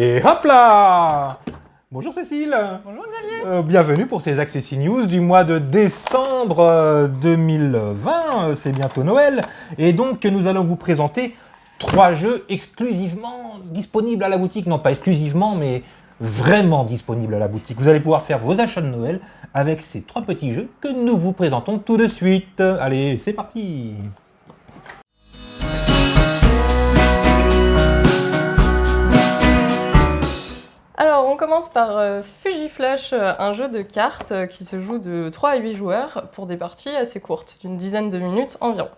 Et hop là! Bonjour Cécile. Bonjour Xavier. Bienvenue pour ces Accessi News du mois de décembre 2020. C'est bientôt Noël. Et donc nous allons vous présenter 3 jeux exclusivement disponibles à la boutique. Non pas exclusivement, mais vraiment disponibles à la boutique. Vous allez pouvoir faire vos achats de Noël avec ces 3 petits jeux que nous vous présentons tout de suite. Allez, c'est parti! Alors on commence par Fujiflash, un jeu de cartes qui se joue de 3 à 8 joueurs pour des parties assez courtes, d'une dizaine de minutes environ.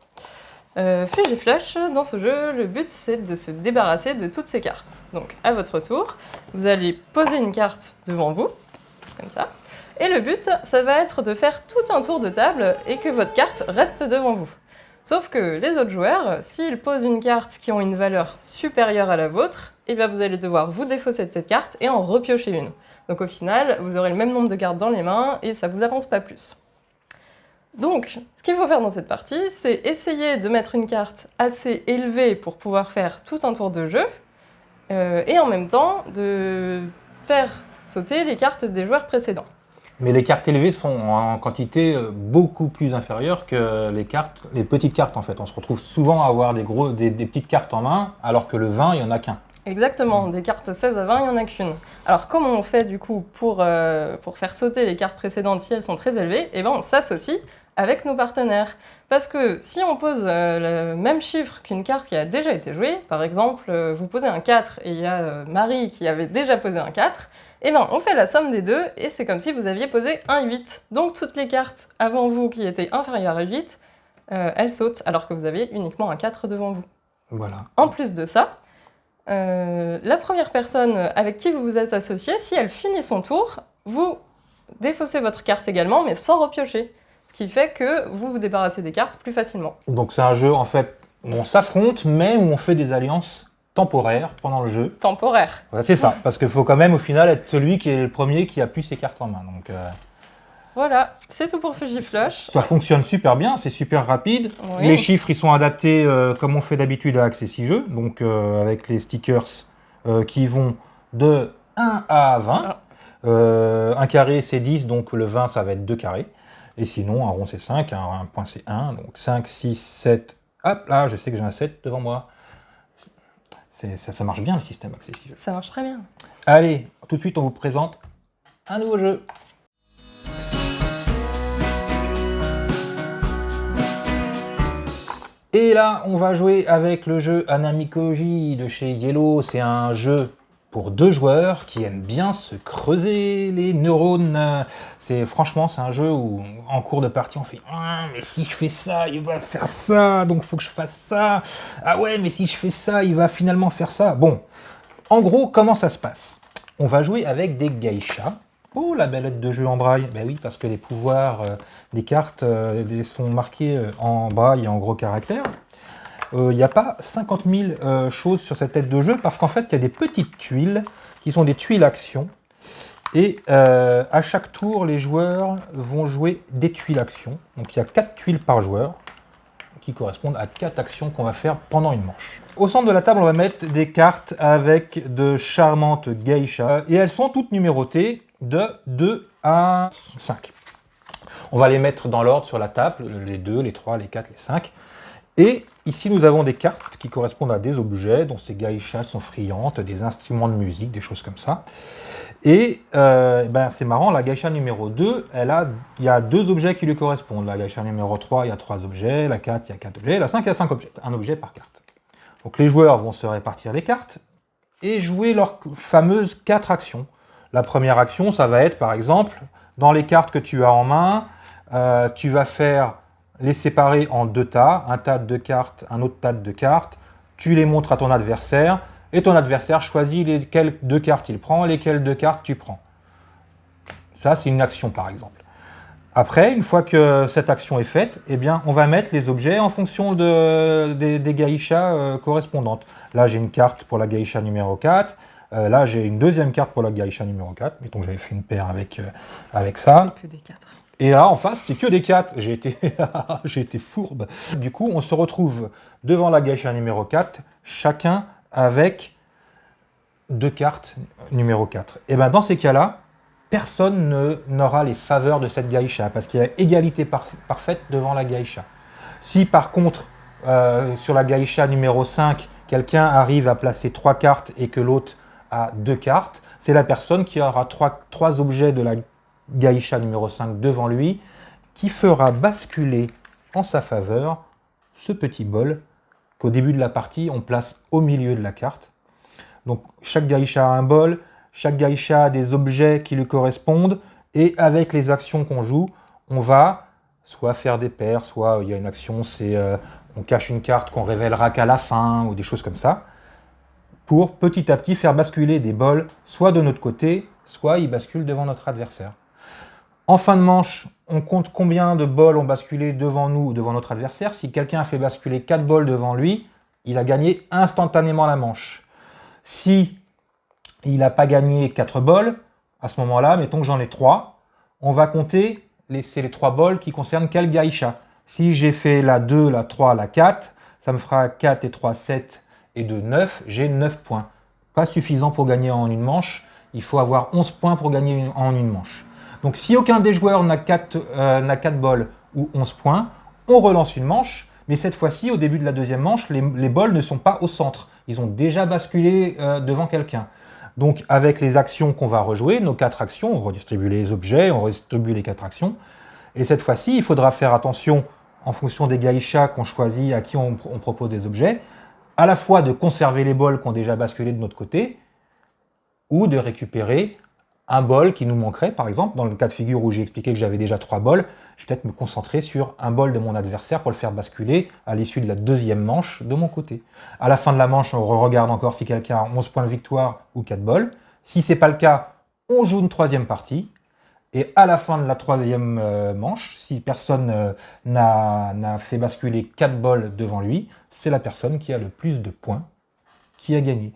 Fujiflash, dans ce jeu, le but c'est de se débarrasser de toutes ces cartes. Donc à votre tour, vous allez poser une carte devant vous, comme ça, et le but ça va être de faire tout un tour de table et que votre carte reste devant vous. Sauf que les autres joueurs, s'ils posent une carte qui a une valeur supérieure à la vôtre, et bien vous allez devoir vous défausser de cette carte et en repiocher une. Donc au final, vous aurez le même nombre de cartes dans les mains et ça ne vous avance pas plus. Donc, ce qu'il faut faire dans cette partie, c'est essayer de mettre une carte assez élevée pour pouvoir faire tout un tour de jeu, et en même temps de faire sauter les cartes des joueurs précédents. Mais les cartes élevées sont en quantité beaucoup plus inférieure que les petites cartes en fait. On se retrouve souvent à avoir des petites cartes en main, alors que le 20, il n'y en a qu'un. Exactement, des cartes 16 à 20, il n'y en a qu'une. Alors comment on fait du coup pour faire sauter les cartes précédentes si elles sont très élevées? Eh bien on s'associe avec nos partenaires. Parce que si on pose le même chiffre qu'une carte qui a déjà été jouée, par exemple vous posez un 4 et il y a Marie qui avait déjà posé un 4, eh bien on fait la somme des deux et c'est comme si vous aviez posé un 8. Donc toutes les cartes avant vous qui étaient inférieures à 8, elles sautent alors que vous avez uniquement un 4 devant vous. Voilà. En plus de ça, la première personne avec qui vous vous êtes associé, si elle finit son tour, vous défaussez votre carte également, mais sans repiocher. Ce qui fait que vous vous débarrassez des cartes plus facilement. Donc c'est un jeu en fait où on s'affronte, mais où on fait des alliances temporaires pendant le jeu. Temporaire. Voilà, c'est ça, parce qu'il faut quand même au final être celui qui est le premier qui a plus ses cartes en main. Donc, voilà, c'est tout pour Fujiflash. ça fonctionne super bien, c'est super rapide. Oui. Les chiffres ils sont adaptés comme on fait d'habitude à Accessi Jeux, donc avec les stickers qui vont de 1 à 20. Un carré c'est 10, donc le 20 ça va être 2 carrés. Et sinon un rond c'est 5, un point c'est 1, donc 5, 6, 7, hop là je sais que j'ai un 7 devant moi. Ça marche bien le système Accessi Jeux. Ça marche très bien. Allez, tout de suite on vous présente un nouveau jeu. Et là, on va jouer avec le jeu Anamikoji de chez Yellow. C'est un jeu pour 2 joueurs qui aiment bien se creuser les neurones. Franchement, c'est un jeu où, en cours de partie, on fait « Ah, mais si je fais ça, il va faire ça, donc il faut que je fasse ça. Ah ouais, mais si je fais ça, il va finalement faire ça. » Bon, en gros, comment ça se passe? On va jouer avec des geishas. Oh, la bellette de jeu en braille. Ben oui, parce que les pouvoirs des cartes sont marqués en braille et en gros caractères. Il n'y a pas 50 000 choses sur cette tête de jeu, parce qu'en fait, il y a des petites tuiles qui sont des tuiles actions. Et à chaque tour, les joueurs vont jouer des tuiles actions. Donc il y a 4 tuiles par joueur, qui correspondent à 4 actions qu'on va faire pendant une manche. Au centre de la table, on va mettre des cartes avec de charmantes geishas, et elles sont toutes numérotées de 2 à 5. On va les mettre dans l'ordre sur la table, les 2, les 3, les 4, les 5. Et ici, nous avons des cartes qui correspondent à des objets, dont ces geishas sont friandes, des instruments de musique, des choses comme ça. Et c'est marrant, la geisha numéro 2, il y a 2 objets qui lui correspondent. La geisha numéro 3, il y a 3 objets. La 4, il y a 4 objets. La 5, il y a 5 objets. Un objet par carte. Donc les joueurs vont se répartir les cartes et jouer leurs fameuses 4 actions. La première action, ça va être par exemple, dans les cartes que tu as en main, tu vas faire les séparer en 2 tas. Un tas de cartes, un autre tas de cartes. Tu les montres à ton adversaire. Et ton adversaire choisit lesquelles 2 cartes il prend, lesquelles 2 cartes tu prends. Ça, c'est une action, par exemple. Après, une fois que cette action est faite, eh bien, on va mettre les objets en fonction des geishas correspondantes. Là, j'ai une carte pour la geisha numéro 4. Là, j'ai une deuxième carte pour la geisha numéro 4. Mettons que j'avais fait une paire avec ça. C'est que des 4. Et là, en face, c'est que des 4. J'ai été fourbe. Du coup, on se retrouve devant la geisha numéro 4, chacun avec 2 cartes numéro 4. Et bien dans ces cas-là, personne n'aura les faveurs de cette geisha, parce qu'il y a égalité parfaite devant la geisha. Si par contre, sur la geisha numéro 5, quelqu'un arrive à placer 3 cartes et que l'autre a 2 cartes, c'est la personne qui aura 3 objets de la geisha numéro 5 devant lui, qui fera basculer en sa faveur ce petit bol qu'au début de la partie, on place au milieu de la carte. Donc chaque geisha a un bol, chaque geisha a des objets qui lui correspondent, et avec les actions qu'on joue, on va soit faire des paires, soit il y a une action, c'est on cache une carte qu'on révélera qu'à la fin, ou des choses comme ça, pour petit à petit faire basculer des bols, soit de notre côté, soit ils basculent devant notre adversaire. En fin de manche, on compte combien de bols ont basculé devant nous ou devant notre adversaire. Si quelqu'un a fait basculer 4 bols devant lui, il a gagné instantanément la manche. Si il n'a pas gagné 4 bols, à ce moment-là, mettons que j'en ai 3, on va compter, c'est les 3 bols qui concernent quel geisha. Si j'ai fait la 2, la 3, la 4, ça me fera 4 et 3, 7 et 2, 9, j'ai 9 points. Pas suffisant pour gagner en une manche, il faut avoir 11 points pour gagner en une manche. Donc si aucun des joueurs n'a 4 bols ou 11 points, on relance une manche, mais cette fois-ci, au début de la deuxième manche, les bols ne sont pas au centre. Ils ont déjà basculé devant quelqu'un. Donc avec les actions qu'on va rejouer, nos 4 actions, on redistribue les objets, on redistribue les 4 actions. Et cette fois-ci, il faudra faire attention, en fonction des geishas qu'on choisit, à qui on propose des objets, à la fois de conserver les bols qui ont déjà basculé de notre côté, ou de récupérer un bol qui nous manquerait. Par exemple, dans le cas de figure où j'ai expliqué que j'avais déjà 3 bols, je vais peut-être me concentrer sur un bol de mon adversaire pour le faire basculer à l'issue de la deuxième manche de mon côté. À la fin de la manche, on regarde encore si quelqu'un a 11 points de victoire ou 4 bols. Si ce n'est pas le cas, on joue une troisième partie. Et à la fin de la troisième manche, si personne n'a fait basculer 4 bols devant lui, c'est la personne qui a le plus de points qui a gagné.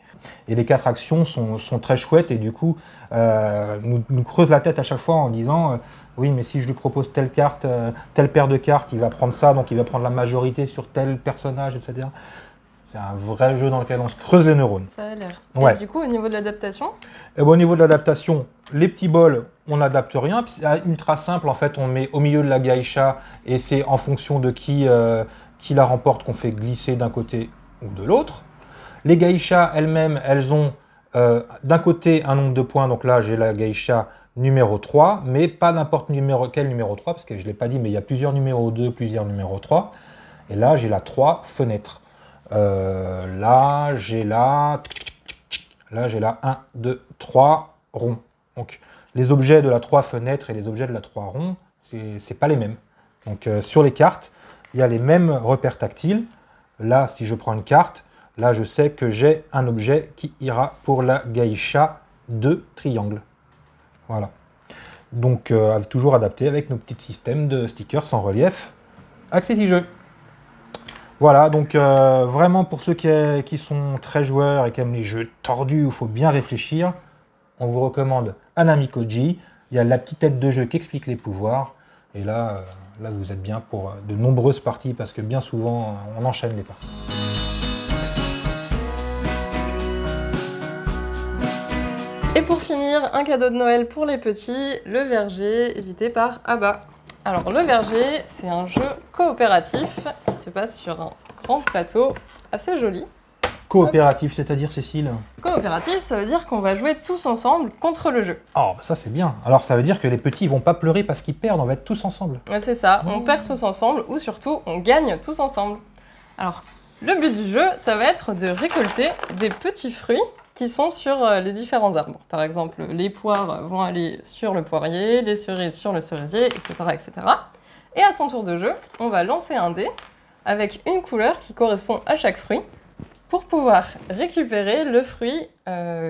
Et les 4 actions sont très chouettes et du coup nous creusent la tête à chaque fois en disant oui, mais si je lui propose telle carte, telle paire de cartes, il va prendre ça, donc il va prendre la majorité sur tel personnage, etc. C'est un vrai jeu dans lequel on se creuse les neurones. Ça a l'air. Ouais. Et du coup, au niveau de l'adaptation? Au niveau de l'adaptation, les petits bols, on n'adapte rien. C'est ultra simple, en fait, on met au milieu de la geisha et c'est en fonction de qui la remporte qu'on fait glisser d'un côté ou de l'autre. Les geishas elles-mêmes, elles ont d'un côté un nombre de points, donc là j'ai la geisha numéro 3, mais pas n'importe quel numéro 3, parce que je ne l'ai pas dit, mais il y a plusieurs numéros 2, plusieurs numéros 3. Et là j'ai la 3 fenêtre. Là j'ai la 1, 2, 3 rond. Donc les objets de la 3 fenêtre et les objets de la 3 rond, c'est pas les mêmes. Donc sur les cartes, il y a les mêmes repères tactiles. Là, si je prends une carte, là je sais que j'ai un objet qui ira pour la geisha de triangle. Voilà. Donc toujours adapté avec nos petits systèmes de stickers sans relief. Accessi jeu. Voilà, donc vraiment pour ceux qui sont très joueurs et qui aiment les jeux tordus où il faut bien réfléchir, on vous recommande Anamikoji. Il y a la petite tête de jeu qui explique les pouvoirs. Et là vous êtes bien pour de nombreuses parties parce que bien souvent on enchaîne les parties. Et pour finir, un cadeau de Noël pour les petits, Le Verger, édité par Abba. Alors Le Verger, c'est un jeu coopératif qui se passe sur un grand plateau assez joli. Coopératif, c'est-à-dire Cécile? Coopératif, ça veut dire qu'on va jouer tous ensemble contre le jeu. Oh, bah ça c'est bien. Alors ça veut dire que les petits vont pas pleurer parce qu'ils perdent, on va être tous ensemble. Ouais, c'est ça, on perd tous ensemble ou surtout on gagne tous ensemble. Alors le but du jeu, ça va être de récolter des petits fruits qui sont sur les différents arbres. Par exemple, les poires vont aller sur le poirier, les cerises sur le cerisier, etc., etc. Et à son tour de jeu, on va lancer un dé avec une couleur qui correspond à chaque fruit pour pouvoir récupérer le fruit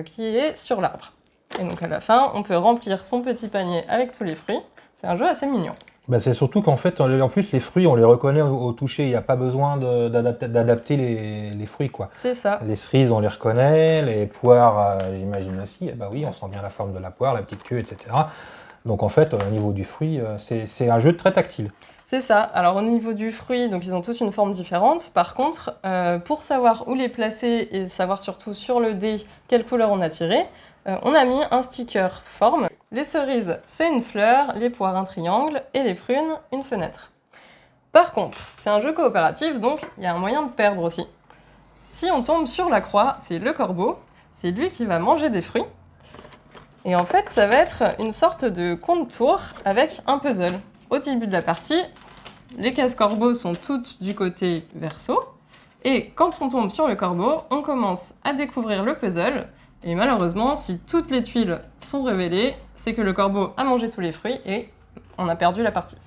qui est sur l'arbre. Et donc à la fin, on peut remplir son petit panier avec tous les fruits. C'est un jeu assez mignon. Bah c'est surtout qu'en fait, en plus, les fruits, on les reconnaît au toucher. Il n'y a pas besoin d'adapter les fruits, quoi. C'est ça. Les cerises, on les reconnaît. Les poires, j'imagine aussi. Bah oui, on sent bien la forme de la poire, la petite queue, etc. Donc en fait, au niveau du fruit, c'est un jeu très tactile. C'est ça. Alors au niveau du fruit, donc ils ont tous une forme différente. Par contre, pour savoir où les placer et savoir surtout sur le dé quelle couleur on a tiré, on a mis un sticker forme. Les cerises, c'est une fleur, les poires, un triangle, et les prunes, une fenêtre. Par contre, c'est un jeu coopératif, donc il y a un moyen de perdre aussi. Si on tombe sur la croix, c'est le corbeau, c'est lui qui va manger des fruits. Et en fait, ça va être une sorte de compte-tour avec un puzzle. Au début de la partie, les cases corbeaux sont toutes du côté verso. Et quand on tombe sur le corbeau, on commence à découvrir le puzzle. Et malheureusement, si toutes les tuiles sont révélées, c'est que le corbeau a mangé tous les fruits et on a perdu la partie.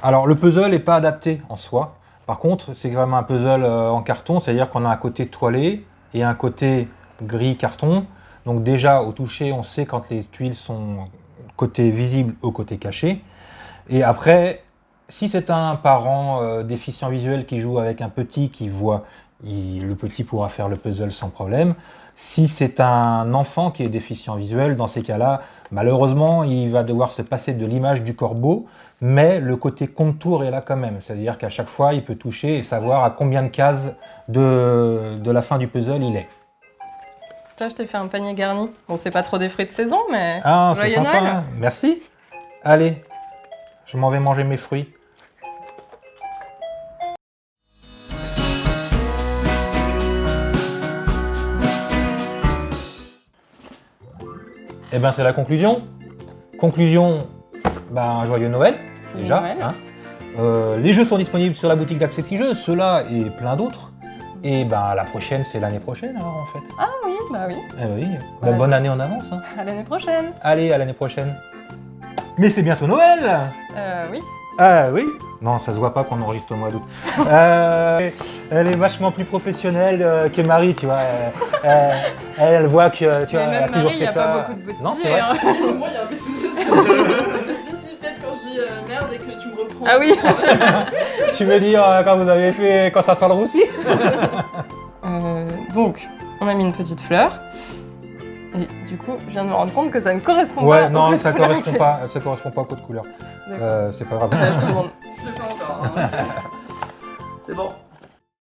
Alors, le puzzle n'est pas adapté en soi. Par contre, c'est vraiment un puzzle en carton, c'est-à-dire qu'on a un côté toilé et un côté gris carton. Donc déjà, au toucher, on sait quand les tuiles sont côté visible ou côté caché. Et après, si c'est un parent déficient visuel qui joue avec un petit qui voit, le petit pourra faire le puzzle sans problème. Si c'est un enfant qui est déficient visuel, dans ces cas-là, malheureusement, il va devoir se passer de l'image du corbeau, mais le côté contour est là quand même. C'est-à-dire qu'à chaque fois, il peut toucher et savoir à combien de cases de la fin du puzzle il est. Toi, je t'ai fait un panier garni. Bon, c'est pas trop des fruits de saison, mais Ah, c'est joyeux sympa, Noël. hein. Merci. Allez, je m'en vais manger mes fruits. Eh bien, c'est la conclusion. Conclusion, ben, joyeux Noël, déjà. Noël. Hein. Les jeux sont disponibles sur la boutique d'Accessi Jeux, ceux-là et plein d'autres. Et ben, la prochaine, c'est l'année prochaine, alors, en fait. Ah oui, bah oui. Eh oui, Ouais. bonne année en avance. Hein. À l'année prochaine. Allez, à l'année prochaine. Mais c'est bientôt Noël! Oui. Ah oui? Non, ça se voit pas qu'on enregistre au mois d'août. Elle est vachement plus professionnelle que Marie, tu vois. Elle voit que, tu vois, Mais elle a même toujours Marie, fait y a ça. pas beaucoup de bêtises. Non, c'est vrai. Moi, il y a un peu de si, peut-être quand je dis merde et que tu me reprends. Ah oui. Tu veux dire quand vous avez fait, quand ça sent le roussi? Donc, on a mis une petite fleur. Et du coup, je viens de me rendre compte que ça ne correspond pas Ouais, au non, code ça couleur. correspond pas. Ça correspond pas au code couleur. D'accord. C'est pas grave. Ça va, tout le monde. Je le fais encore. Hein. C'est bon.